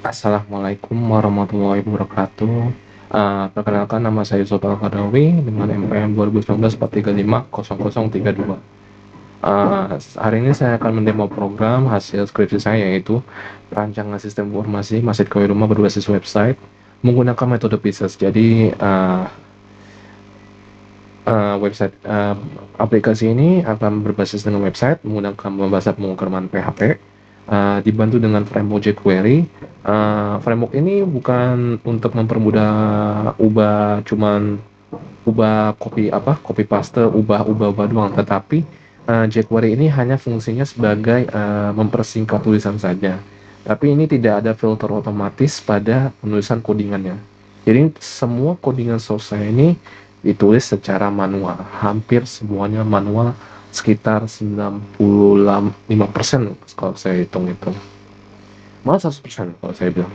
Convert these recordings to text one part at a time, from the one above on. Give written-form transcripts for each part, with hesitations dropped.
Assalamualaikum warahmatullahi wabarakatuh. Perkenalkan nama saya Yusuf Al-Qaradawi dengan NPM 2019 4350032. Hari ini saya akan mendemo program hasil skripsi saya, yaitu perancangan sistem informasi masjid kawin rumah berbasis website menggunakan metode PISA. Jadi website aplikasi ini akan berbasis dengan website menggunakan bahasa pemrograman PHP, dibantu dengan framework jQuery. Framework ini bukan untuk mempermudah ubah copy paste, ubah doang, tetapi jQuery ini hanya fungsinya sebagai mempersingkat tulisan saja. Tapi ini tidak ada filter otomatis pada penulisan codingannya. Jadi semua codingan source saya ini ditulis secara manual, hampir semuanya manual, sekitar 95% kalau saya hitung-hitung. Malah 100% kalau saya bilang.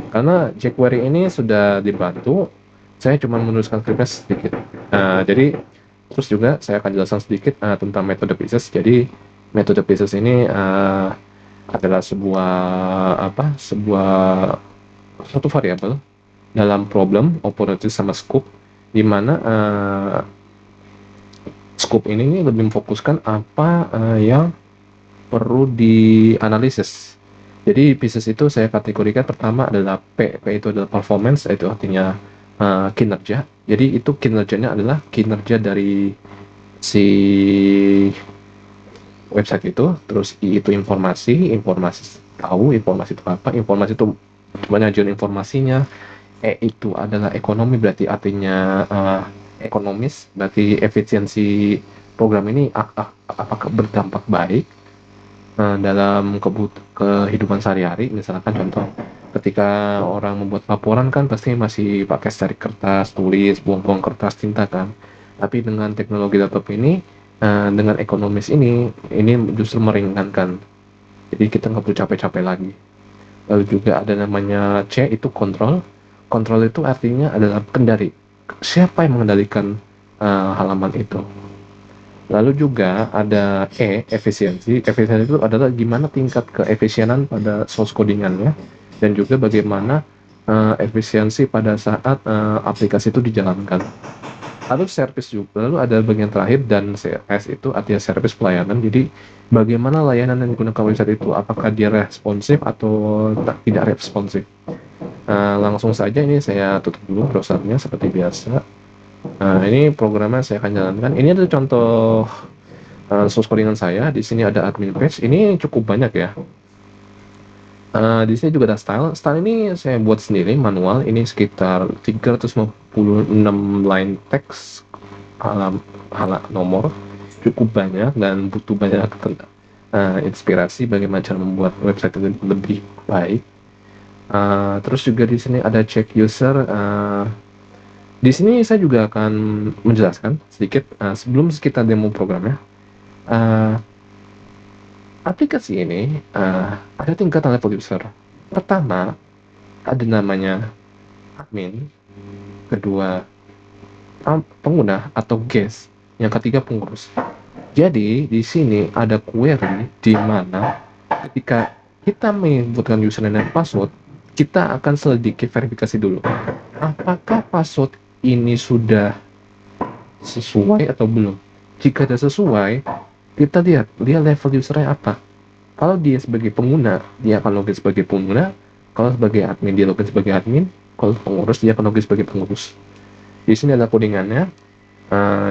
Karena jQuery ini sudah dibantu, saya cuma menuliskan scriptnya sedikit. Jadi terus juga saya akan jelaskan sedikit tentang metode pieces. Jadi metode pieces ini adalah sebuah suatu variabel dalam problem, operator sama scope, di mana scope ini lebih memfokuskan apa yang perlu dianalisis. Jadi pieces itu saya kategorikan, pertama adalah P itu adalah performance, itu artinya kinerja. Jadi itu kinerjanya adalah kinerja dari si website itu. Terus I itu informasi tahu informasi itu apa, informasi itu manajemen informasinya. itu adalah ekonomi, berarti artinya ekonomis, berarti efisiensi program ini apakah berdampak baik dalam kehidupan sehari-hari. Misalkan contoh, ketika orang membuat laporan kan pasti masih pakai starik kertas, tulis, buang-buang kertas, tinta kan. Tapi dengan teknologi laptop ini, dengan ekonomis ini justru meringankan. Jadi kita nggak perlu capek-capek lagi. Lalu juga ada namanya C, itu kontrol. Kontrol itu artinya adalah kendali. Siapa yang mengendalikan halaman itu? Lalu juga ada E, efisiensi. Efisiensi itu adalah gimana tingkat keefisienan pada source codingannya, dan juga bagaimana efisiensi pada saat aplikasi itu dijalankan. Lalu service juga, lalu ada bagian terakhir, dan S itu artinya service, pelayanan. Jadi bagaimana layanan yang digunakan website itu, apakah dia responsif atau tidak responsif. Langsung saja ini saya tutup dulu browsernya seperti biasa. Ini programnya saya akan jalankan. Ini adalah contoh source codingan saya. Di sini ada admin page. Ini cukup banyak ya. Di sini juga ada style. Style ini saya buat sendiri manual. Ini sekitar 356 line teks, nomor. Cukup banyak dan butuh banyak inspirasi bagaimana cara membuat website itu lebih baik. Terus juga di sini ada check user. Di sini saya juga akan menjelaskan sedikit sebelum kita demo programnya. Aplikasi ini ada tingkatan level user. Pertama, ada namanya admin. Kedua, pengguna atau guest. Yang ketiga, pengurus. Jadi di sini ada query di mana ketika kita menyebutkan username dan password, kita akan selidiki verifikasi dulu. Apakah password ini sudah sesuai atau belum? Jika sudah sesuai, kita lihat dia level usernya apa. Kalau dia sebagai pengguna, dia akan login sebagai pengguna. Kalau sebagai admin, dia login sebagai admin. Kalau pengurus, dia akan login sebagai pengurus. Di sini ada codingannya.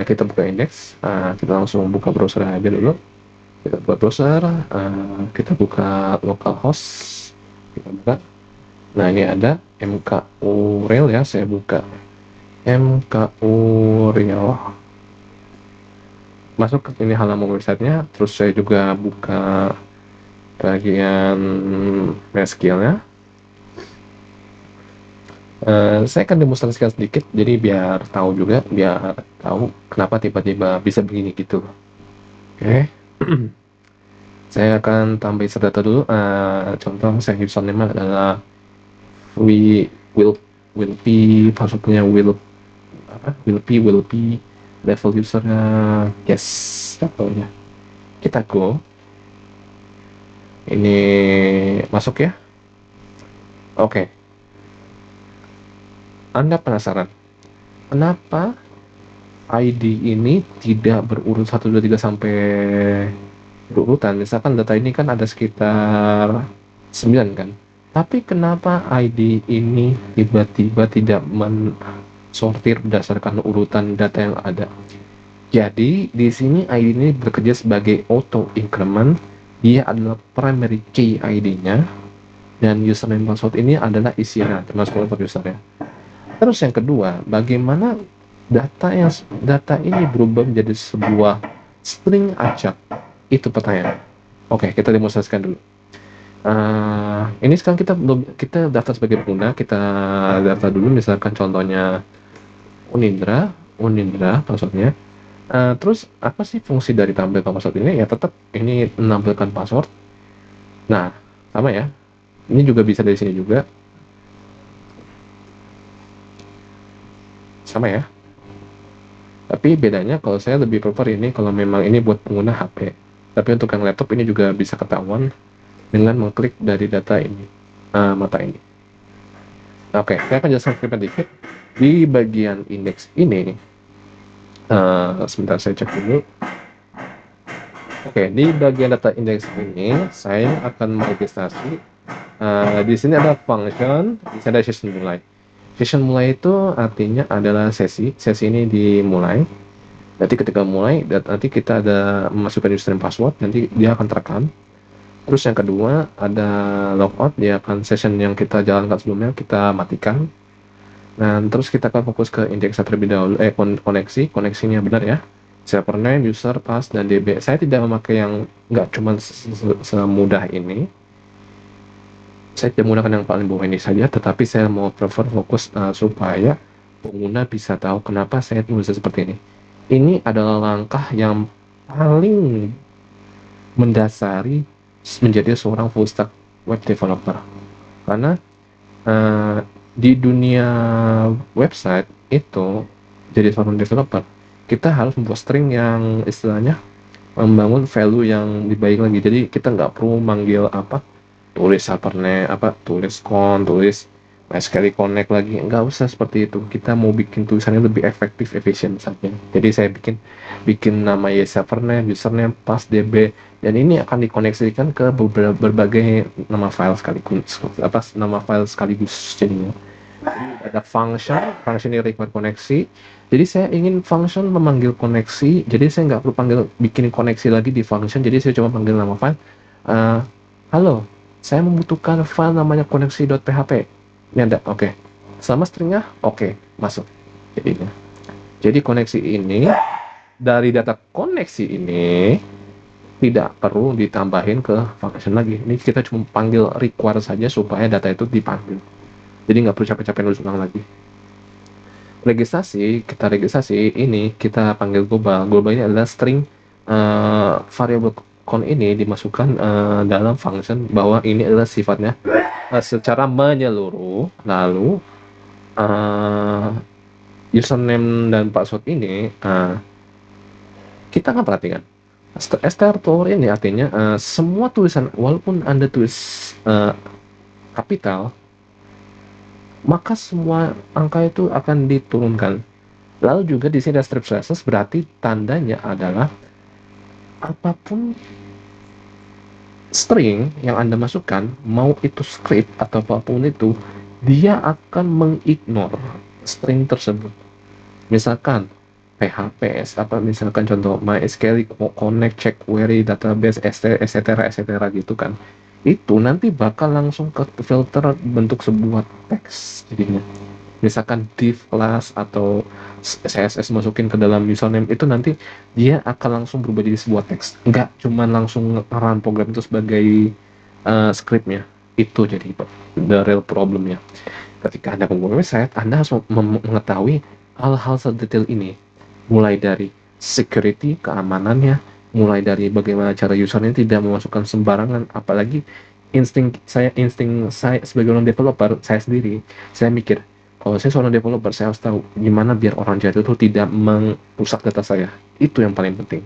Kita buka index. Kita langsung buka browser aja dulu. Kita buka browser. Kita buka localhost. Kita buka. Nah, ini ada MKU Rail ya. Saya buka MKU Rail. Masuk ke ini halaman websitenya. Terus saya juga buka bagian MySQL-nya. Saya akan demonstrasikan sedikit, jadi biar tahu kenapa tiba-tiba bisa begini gitu. Oke. Saya akan tambah user data dulu. Contoh saya username adalah will be, passwordnya will be, level usernya yes, contohnya. Kita go. Ini masuk ya. Oke, Anda penasaran, kenapa ID ini tidak berurut 1, 2, 3 sampai berurutan? Misalkan data ini kan ada sekitar 9 kan, tapi kenapa ID ini tiba-tiba tidak mensortir berdasarkan urutan data yang ada? Jadi di sini ID ini bekerja sebagai auto increment. Dia adalah primary key ID-nya, dan username password ini adalah isinya termasuk untuk usernya. Terus yang kedua, bagaimana data ini berubah menjadi sebuah string acak? Itu pertanyaan. Oke, kita demonstrasikan dulu. Ini sekarang kita daftar sebagai pengguna, kita daftar dulu, misalkan contohnya Unindra passwordnya. Terus apa sih fungsi dari tampilkan password ini? Ya tetap ini menampilkan password. Nah, sama ya. Ini juga bisa dari sini juga. Sama ya. Tapi bedanya kalau saya lebih prefer ini kalau memang ini buat pengguna HP. Tapi untuk yang laptop ini juga bisa ketahuan dengan mengklik dari data ini, mata ini. Oke, saya akan jelaskan sedikit. Di bagian indeks ini, sebentar saya cek dulu. Oke, di bagian data indeks ini saya akan meregistrasi. Di sini ada function, di sini ada session mulai. Session mulai itu artinya adalah sesi ini dimulai. Nanti ketika mulai, nanti kita ada memasukkan username password, nanti dia akan terekam. Terus yang kedua ada logout, dia akan session yang kita jalankan sebelumnya kita matikan. Nah, terus kita akan fokus ke indeks terlebih dahulu, koneksinya benar ya. Server name, user, pass, dan DB. Saya tidak memakai yang nggak cuma semudah ini. Saya tidak menggunakan yang paling bawah ini saja, tetapi saya mau prefer fokus supaya pengguna bisa tahu kenapa saya tulis seperti ini. Ini adalah langkah yang paling mendasari menjadi seorang full stack web developer. Karena di dunia website itu, jadi seorang developer, kita harus membuat string yang istilahnya membangun value yang lebih baik lagi. Jadi kita nggak perlu manggil tulis servernya, tulis tulis MySQL connect lagi, nggak usah seperti itu. Kita mau bikin tulisannya lebih efektif, efisien saja. Jadi saya bikin nama servername, username, pass, db, dan ini akan dikoneksikan ke berbagai nama file sekaligus jadinya. Ada function ini require koneksi. Jadi saya ingin function memanggil koneksi, jadi saya nggak perlu bikin koneksi lagi di function, jadi saya cuma panggil nama file. Halo, saya membutuhkan file namanya koneksi.php. Ini ada, oke. Selama stringnya, oke, masuk. Jadi koneksi ini, dari data koneksi ini, tidak perlu ditambahin ke function lagi. Ini kita cuma panggil require saja supaya data itu dipanggil. Jadi nggak perlu capek-capek nulis ulang lagi. Kita registrasi ini kita panggil global. Global ini adalah string variable count ini dimasukkan dalam function bahwa ini adalah sifatnya secara menyeluruh. Lalu username dan password ini kita akan perhatikan. Str ini artinya semua tulisan, walaupun Anda tulis kapital, maka semua angka itu akan diturunkan. Lalu juga di sini ada strip slashes, berarti tandanya adalah apapun string yang Anda masukkan, mau itu script atau apapun itu, dia akan mengignore string tersebut. Misalkan PHP, misalkan contoh MySQL connect, check query, database, etc. gitu kan. Itu nanti bakal langsung ke filter bentuk sebuah teks jadinya. Misalkan div class atau CSS masukin ke dalam username, itu nanti dia akan langsung berubah jadi sebuah teks, nggak cuma langsung run program itu sebagai scriptnya. Itu jadi the real problemnya. Ketika Anda membuat website, Anda harus mengetahui hal-hal sedetail ini, mulai dari security, keamanannya, mulai dari bagaimana cara usernya tidak memasukkan sembarangan. Apalagi insting saya sebagai orang developer, saya sendiri, saya mikir, kalau saya seorang developer, saya harus tahu gimana biar orang jahat itu tidak merusak data saya. Itu yang paling penting.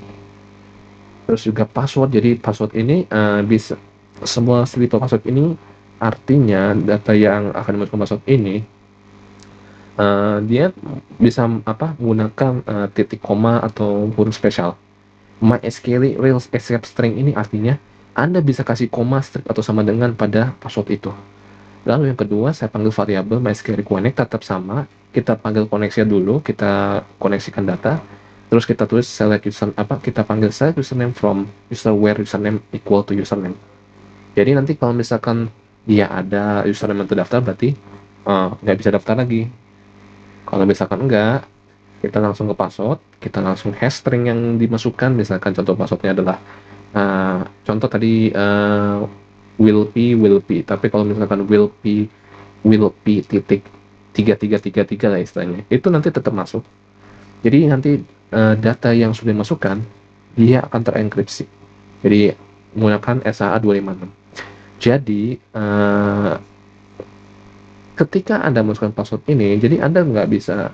Terus juga password. Jadi password ini bisa, semua strip password ini Artinya data yang akan dimasukkan password ini dia bisa menggunakan titik koma atau huruf spesial. MySQL Rails Escape String ini artinya Anda bisa kasih koma, strip, atau sama dengan pada password itu. Lalu yang kedua, saya panggil variabel MySQL connect tetap sama. Kita panggil koneksi dulu, kita koneksikan data. Terus kita tulis select user kita panggil select username from user where username equal to username. Jadi nanti kalau misalkan dia ada username yang terdaftar, berarti nggak bisa daftar lagi. Kalau misalkan enggak, kita langsung ke password, kita langsung hash string yang dimasukkan. Misalkan contoh passwordnya adalah contoh tadi will be, tapi kalau misalkan will be titik 3333 lah istilahnya, itu nanti tetap masuk. Jadi nanti data yang sudah dimasukkan dia akan terenkripsi, jadi menggunakan SHA-256. Jadi ketika Anda masukkan password ini, jadi Anda nggak bisa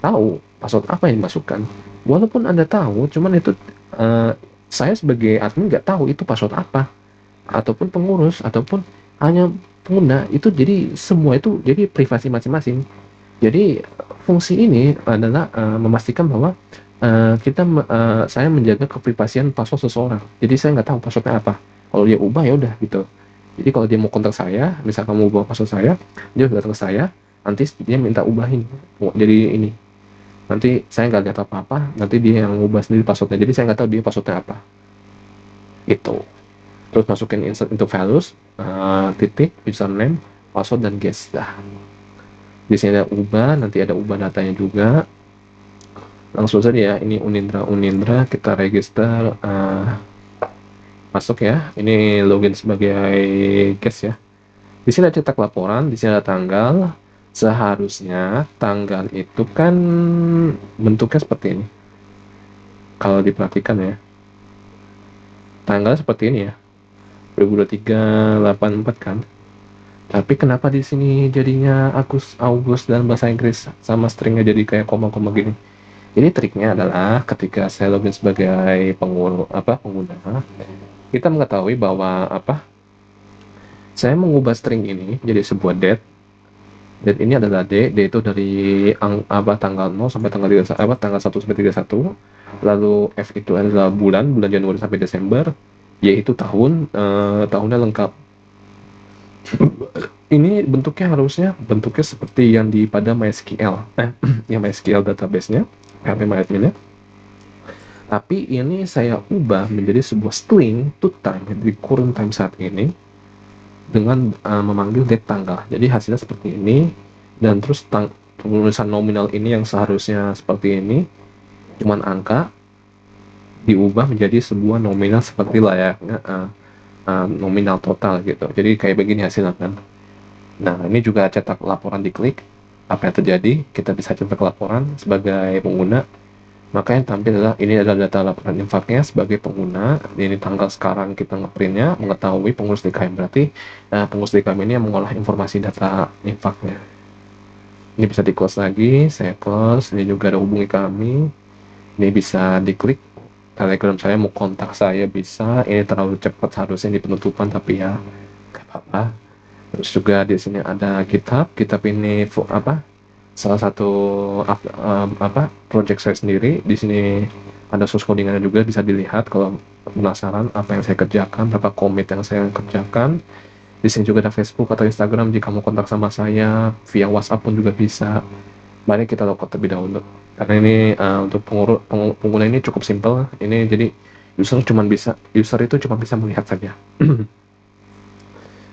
tahu password apa yang dimasukkan. Walaupun Anda tahu, cuman itu saya sebagai admin nggak tahu itu password apa, ataupun pengurus, ataupun hanya pengguna. Itu jadi semua itu jadi privasi masing-masing. Jadi fungsi ini adalah memastikan bahwa saya menjaga keprivasian password seseorang. Jadi saya nggak tahu passwordnya apa. Kalau dia ubah ya udah gitu. Jadi kalau dia mau kontak saya, misalkan mau ubah password saya, dia datang ke saya, nanti dia minta ubahin. Jadi ini, nanti saya nggak lihat apa-apa, nanti dia yang ubah sendiri passwordnya. Jadi saya nggak tahu dia passwordnya apa. Itu. Terus masukin insert into values, titik, username, password, dan guest. Dah. Di sini ada ubah, nanti ada ubah datanya juga. Langsung saja ya, ini Unindra, kita register, masuk ya. Ini login sebagai guest ya. Di sini ada cetak laporan, di sini ada tanggal. Seharusnya tanggal itu kan bentuknya seperti ini. Kalau diperhatikan ya, tanggal seperti ini ya, 2023/84 kan. Tapi kenapa di sini jadinya August dan bahasa Inggris sama stringnya jadi kayak koma-koma gini? Jadi triknya adalah ketika saya login sebagai pengguna, kita mengetahui bahwa saya mengubah string ini jadi sebuah date. Date ini adalah D itu dari tanggal 0 sampai tanggal 31, tanggal 1 sampai 31. Lalu F itu adalah bulan Januari sampai Desember, yaitu tahunnya lengkap. Ini bentuknya seperti yang pada MySQL, yang MySQL database-nya, PHP-MyAdmin-nya. Tapi ini saya ubah menjadi sebuah string to time di current time saat ini dengan memanggil date tanggal. Jadi hasilnya seperti ini, dan terus penulisan nominal ini yang seharusnya seperti ini, cuman angka, diubah menjadi sebuah nominal seperti layaknya nominal total gitu. Jadi kayak begini hasilnya kan. Nah, ini juga cetak laporan diklik. Apa yang terjadi? Kita bisa cetak laporan sebagai pengguna. Maka yang tampil adalah ini adalah data laporan infaknya sebagai pengguna. Ini tanggal sekarang kita ngeprintnya, mengetahui pengurus DKM. Berarti pengurus DKM ini yang mengolah informasi data infaknya. Ini bisa di close lagi, saya close. Ini juga ada hubungi kami. Ini bisa diklik. Telegram saya mau kontak saya bisa. Ini terlalu cepat harusnya di penutupan, tapi ya nggak apa-apa. Terus juga di sini ada GitHub ini salah satu project saya sendiri. Di sini ada source codingannya juga, bisa dilihat kalau penasaran apa yang saya kerjakan, berapa commit yang saya kerjakan. Di sini juga ada Facebook atau Instagram jika mau kontak sama saya, via WhatsApp pun juga bisa. Mari kita login terlebih dahulu. Karena ini untuk pengguna ini cukup simple. Ini jadi user itu cuma bisa melihat saja.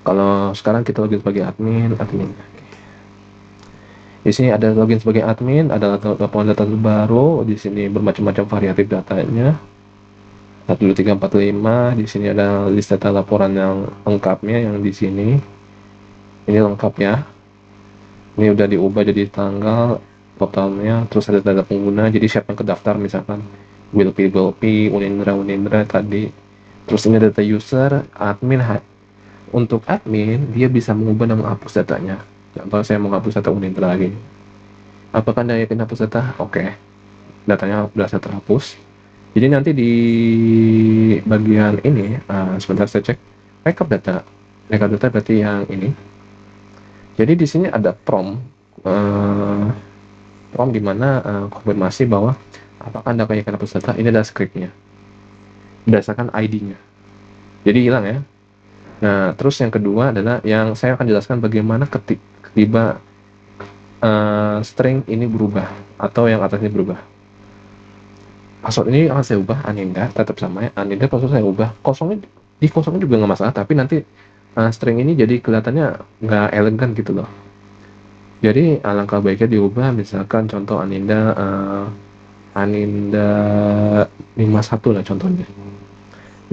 Kalau sekarang kita login sebagai admin. Di sini ada login sebagai admin, ada laporan data baru. Di sini bermacam-macam variatif datanya. 12345. Di sini ada list data laporan yang lengkapnya yang di sini. Ini lengkap ya. Ini udah diubah jadi tanggal totalnya, terus ada data pengguna. Jadi siapa yang kedaftar, misalkan Will P, Unindra tadi. Terus ini data user, admin. Untuk admin, dia bisa mengubah dan menghapus datanya. Contoh saya mau menghapus data Unindra lagi. Apakah Anda yakin hapus data? Oke. Datanya sudah terhapus. Jadi nanti di bagian ini, sebentar saya cek backup data. Backup data berarti yang ini. Jadi di sini ada prompt, di mana konfirmasi bahwa apakah Anda akan hapus data, ini adalah script-nya berdasarkan ID-nya. Jadi hilang ya. Nah, terus yang kedua adalah yang saya akan jelaskan bagaimana tiba string ini berubah atau yang atasnya berubah. Password ini akan saya ubah, Aninda tetap sama ya. Aninda password saya ubah. Kosongnya juga nggak masalah, tapi nanti string ini jadi kelihatannya nggak elegan gitu loh. Jadi alangkah baiknya diubah, misalkan contoh Aninda 51 lah contohnya.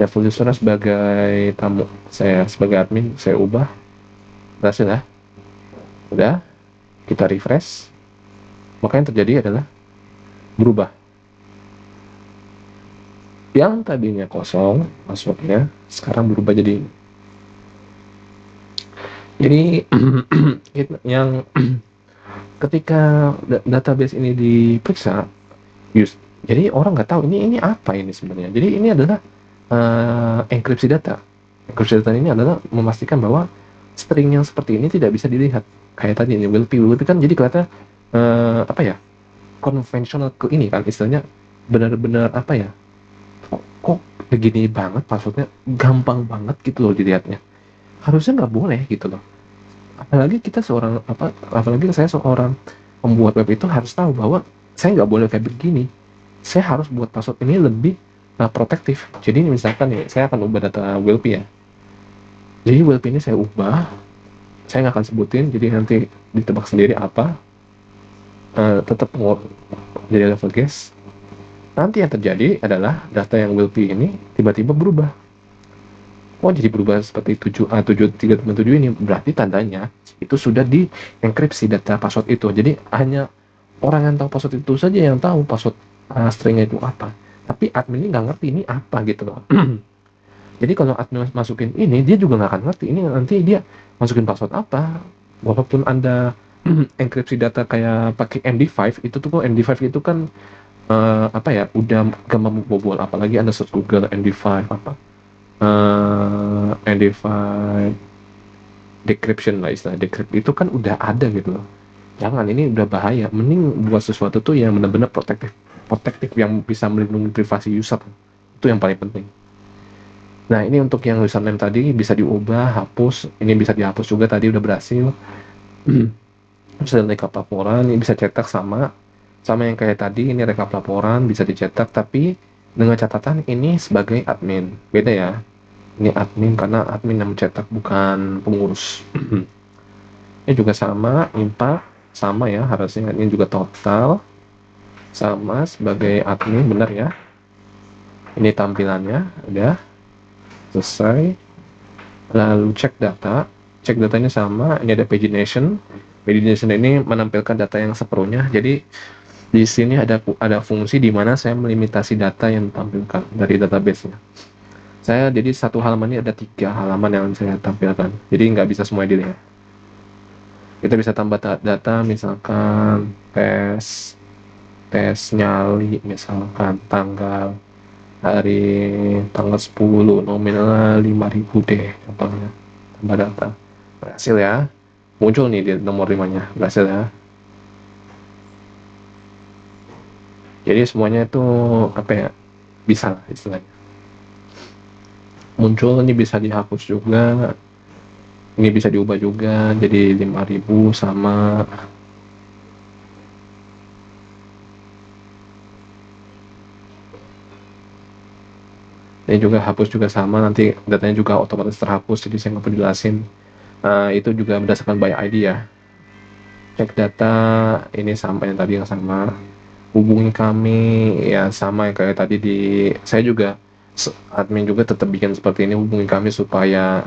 Level user sebagai tamu, saya sebagai admin saya ubah, berhasil ya. Udah, kita refresh, maka yang terjadi adalah berubah. Yang tadinya kosong passwordnya sekarang berubah jadi yang ketika database ini diperiksa, jadi orang nggak tahu ini apa ini sebenarnya. Jadi ini adalah enkripsi data. Enkripsi data ini adalah memastikan bahwa string yang seperti ini tidak bisa dilihat. Kayak tadi ini WLP kan jadi kelihatan konvensional ke ini kan istilahnya, benar-benar kok begini banget passwordnya, gampang banget gitu loh dilihatnya. Harusnya nggak boleh gitu loh. Apalagi saya seorang pembuat web itu harus tahu bahwa saya nggak boleh kayak begini. Saya harus buat password ini lebih protektif. Jadi misalkan nih, saya akan ubah data WLP ya. Jadi WLP ini saya ubah, saya nggak akan sebutin, jadi nanti ditebak sendiri apa. Tetap jadi level guess. Nanti yang terjadi adalah data yang WLP ini tiba-tiba berubah. Oh, jadi berubah seperti 7337 ini, berarti tandanya itu sudah dienkripsi data password itu. Jadi hanya orang yang tahu password itu saja yang tahu password stringnya itu apa. Tapi admin ini nggak ngerti ini apa gitu loh. Jadi kalau admin masukin ini, dia juga nggak akan ngerti ini nanti dia masukin password apa. Walaupun Anda enkripsi data kayak pakai MD5, itu tuh MD5 itu kan udah gampang bobol. Apalagi Anda search Google MD5 MD5 decryption lah, istilah decrypt itu kan udah ada gitu loh. Jangan, ini udah bahaya. Mending buat sesuatu tuh yang benar-benar protektif yang bisa melindungi privasi user. Itu yang paling penting. Nah, ini untuk yang username tadi bisa diubah, hapus. Ini bisa dihapus juga, tadi udah berhasil. Bisa rekap laporan, ini bisa cetak sama yang kayak tadi. Ini rekap laporan bisa dicetak, tapi dengan catatan ini sebagai admin. Beda ya. Ini admin karena admin yang mencetak, bukan pengurus. Ini juga sama, impact sama ya, harusnya ini juga total sama sebagai admin, benar ya. Ini tampilannya udah selesai. Lalu cek datanya sama. Ini ada pagination ini menampilkan data yang sepenuhnya. Jadi di sini ada fungsi di mana saya melimitasi data yang ditampilkan dari database-nya. Jadi satu halaman ini ada 3 halaman yang saya tampilkan, jadi nggak bisa semua dilihat. Kita bisa tambah data, misalkan tes nyali, misalkan hari tanggal 10, nominalnya 5.000 deh contohnya. Tambah data, berhasil ya, muncul nih di nomor 5-nya, berhasil ya. Jadi semuanya itu bisa lah istilahnya. Muncul, ini bisa dihapus juga, ini bisa diubah juga jadi 5.000 sama. Ini juga hapus juga sama, nanti datanya juga otomatis terhapus, jadi saya nggak perlu jelasin. Itu juga berdasarkan by ID ya. Cek data ini sama yang tadi, yang sama. Hubungi kami ya, sama yang kayak tadi saya juga admin juga tetap bikin seperti ini. Hubungi kami supaya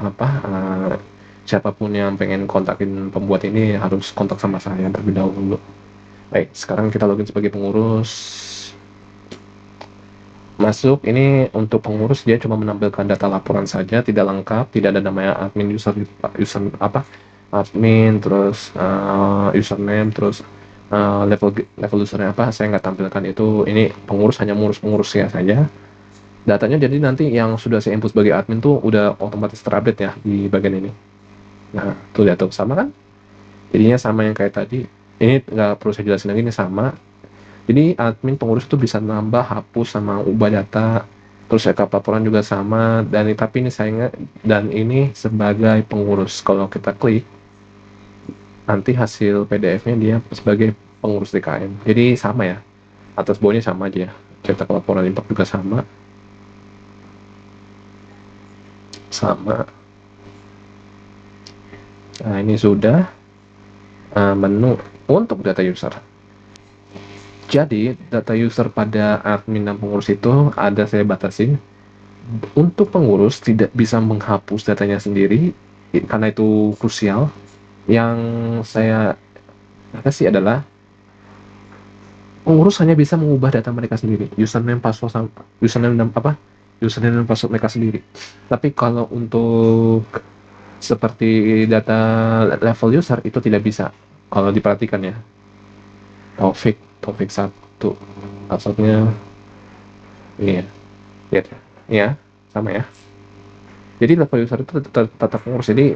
siapapun yang pengen kontakin pembuat ini harus kontak sama saya terlebih dahulu. Baik, sekarang kita login sebagai pengurus. Masuk, ini untuk pengurus dia cuma menampilkan data laporan saja, tidak lengkap, tidak ada namanya admin, admin, terus username, terus level usernya saya nggak tampilkan itu. Ini pengurus hanya pengurus ya saja. Datanya jadi nanti yang sudah saya input sebagai admin tuh udah otomatis terupdate ya di bagian ini. Nah, tuh lihat tuh, sama kan? Jadinya sama yang kayak tadi. Ini nggak perlu saya jelasin lagi, ini sama. Jadi admin pengurus itu bisa nambah, hapus, sama ubah data. Terus rekap laporan juga sama. Dan tapi ini saya ingat, dan ini sebagai pengurus. Kalau kita klik, nanti hasil PDF-nya dia sebagai pengurus DKM. Jadi sama ya. Atas bawahnya sama aja ya. Cetak laporan impact juga sama. Sama. Nah, ini sudah menu untuk data user. Jadi, data user pada admin dan pengurus itu ada saya batasin. Untuk pengurus tidak bisa menghapus datanya sendiri, karena itu krusial. Yang saya kasih adalah pengurus hanya bisa mengubah data mereka sendiri, username, password, username dan username dan password mereka sendiri. Tapi kalau untuk seperti data level user itu tidak bisa. Kalau diperhatikan ya, Taufik 1 passwordnya ini ya, lihat ya, sama ya. Jadi level user itu tetap pengurus. Jadi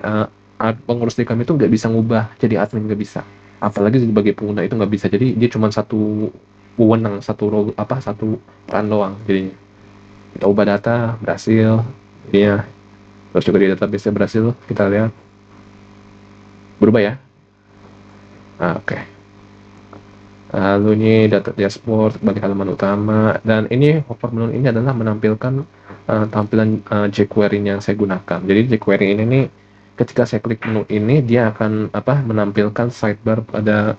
pengurus di kami itu nggak bisa ngubah jadi admin, nggak bisa. Apalagi sebagai pengguna itu nggak bisa. Jadi dia cuma satu wewenang, satu role, satu peran doang. Jadi kita ubah data berhasil, ya. Terus juga di database berhasil, kita lihat berubah ya. Oke. Lalu ini data dashboard bagi halaman utama, dan ini hover menu ini adalah menampilkan tampilan jQuery yang saya gunakan. Jadi jQuery ini nih, ketika saya klik menu ini dia akan menampilkan sidebar pada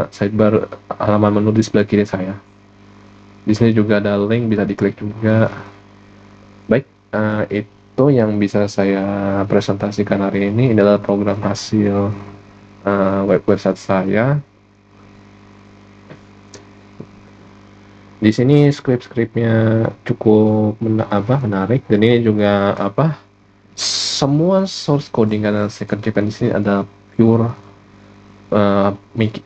sidebar halaman menu di sebelah kiri saya. Di sini juga ada link, bisa diklik juga. Baik, itu yang bisa saya presentasikan hari ini. Ini adalah program hasil website saya. Di sini skrip-skripnya cukup menarik, dan ini juga semua source coding yang saya kerjakan di sini ada pure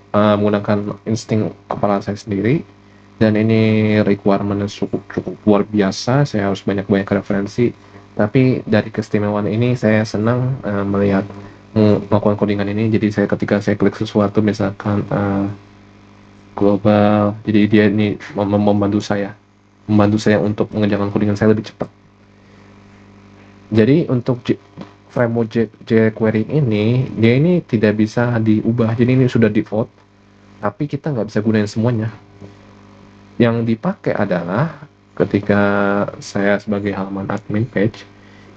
menggunakan insting kepala saya sendiri, dan ini requirement cukup luar biasa. Saya harus banyak referensi, tapi dari keistimewaan ini saya senang melihat melakukan codingan ini. Jadi ketika saya klik sesuatu, misalkan global, jadi dia ini membantu saya untuk mengerjakan codingan saya lebih cepat. Jadi untuk framework jQuery ini, dia ini tidak bisa diubah. Jadi ini sudah default, tapi kita nggak bisa gunain semuanya. Yang dipakai adalah ketika saya sebagai halaman admin page,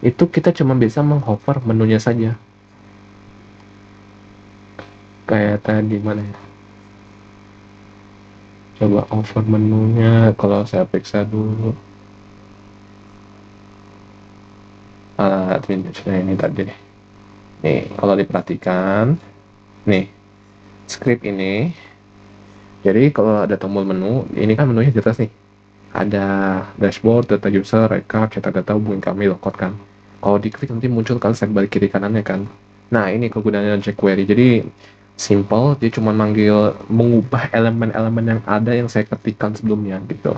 itu kita cuma bisa menghover menunya saja. Kayak tadi mana ya? Coba over menunya, kalau saya periksa dulu. Admin page-nya ini tadi. Nih, kalau diperhatikan, nih, script ini. Jadi kalau ada tombol menu, ini kan menunya di atas nih. Ada dashboard, data user, recap, cetak data, hubungi kami, lockout kan. Kalau diklik nanti muncul kalau saya balik kiri kanannya kan. Nah, ini kegunaannya jQuery. Jadi simple, dia cuma mengubah elemen-elemen yang ada yang saya ketikkan sebelumnya gitu.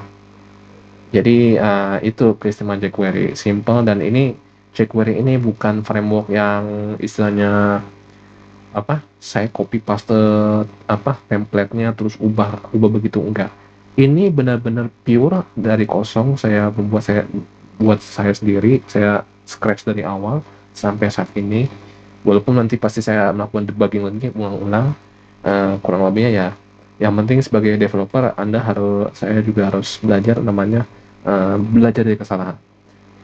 Jadi itu keistimewaan jQuery, simple. Dan ini jQuery ini bukan framework yang istilahnya saya copy paste template-nya terus ubah begitu, enggak. Ini benar-benar pure dari kosong, saya buat saya sendiri, saya scratch dari awal sampai saat ini. Walaupun nanti pasti saya melakukan debugging lagi, ulang-ulang, kurang lebihnya ya. Yang penting sebagai developer, saya juga harus belajar namanya belajar dari kesalahan.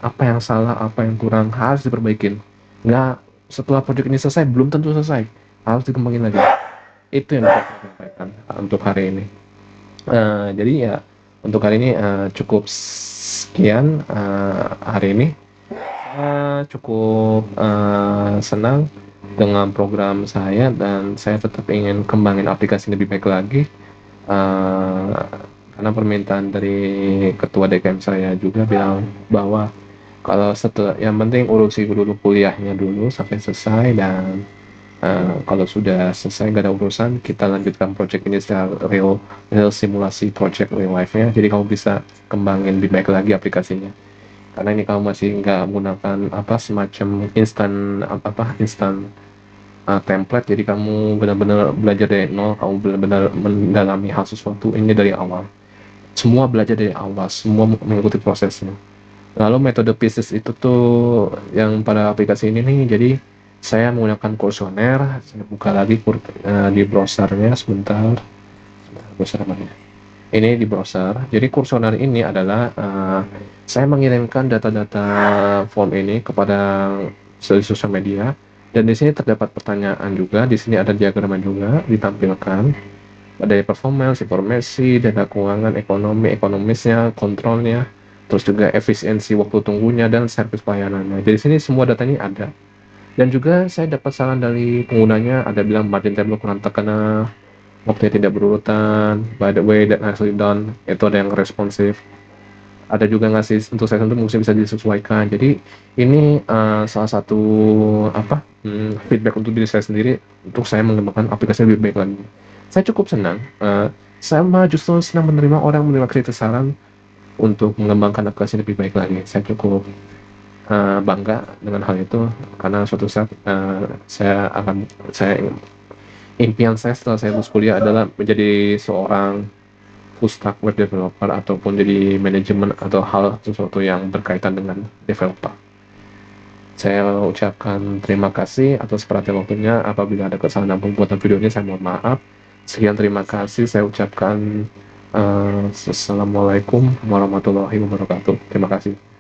Apa yang salah, apa yang kurang, harus diperbaikin. Nggak setelah project ini selesai, belum tentu selesai. Harus dikembangin lagi. Itu yang dapat saya sampaikan untuk hari ini. Jadi ya, untuk hari ini cukup sekian hari ini. Cukup senang dengan program saya, dan saya tetap ingin kembangin aplikasi lebih baik lagi, karena permintaan dari ketua DKM saya juga bilang bahwa kalau yang penting urusi dulu kuliahnya dulu sampai selesai, dan Kalau sudah selesai nggak ada urusan, kita lanjutkan project ini secara real simulasi project real life-nya. Jadi kamu bisa kembangin lebih baik lagi aplikasinya. Karena ini kamu masih nggak menggunakan semacam instan template. Jadi kamu benar-benar belajar dari nol, kamu benar-benar mendalami hal sesuatu ini dari awal. Semua belajar dari awal, semua mengikuti prosesnya. Lalu metode pieces itu tuh yang pada aplikasi ini nih, jadi saya menggunakan kuesioner. Saya buka lagi di browsernya sebentar. Browser mana? Ini di browser. Jadi kuesioner ini adalah saya mengirimkan data-data form ini kepada sosial media, dan di sini terdapat pertanyaan juga. Di sini ada diagram juga ditampilkan. Ada performance, informasi, data keuangan, ekonomisnya, kontrolnya, terus juga efisiensi waktu tunggunya dan servis pelayanannya. Jadi sini semua datanya ada. Dan juga saya dapat saran dari penggunanya, ada bilang margin table kurang terkena, waktunya tidak berurutan, by the way that nicely done, itu ada yang responsif. Ada juga ngasih untuk saya itu mungkin bisa disesuaikan. Jadi ini salah satu feedback untuk diri saya sendiri untuk saya mengembangkan aplikasi lebih baik lagi. Saya cukup senang. Saya malah justru senang menerima orang menerima kritik saran untuk mengembangkan aplikasi lebih baik lagi. Saya cukup bangga dengan hal itu, karena suatu saat impian saya setelah saya lulus kuliah adalah menjadi seorang full stack web developer ataupun jadi manajemen atau hal sesuatu yang berkaitan dengan developer. Saya ucapkan terima kasih atas perhatian waktunya. Apabila ada kesalahan dalam pembuatan video ini, saya mohon maaf. Sekian, terima kasih. Saya ucapkan Assalamualaikum warahmatullahi wabarakatuh. Terima kasih.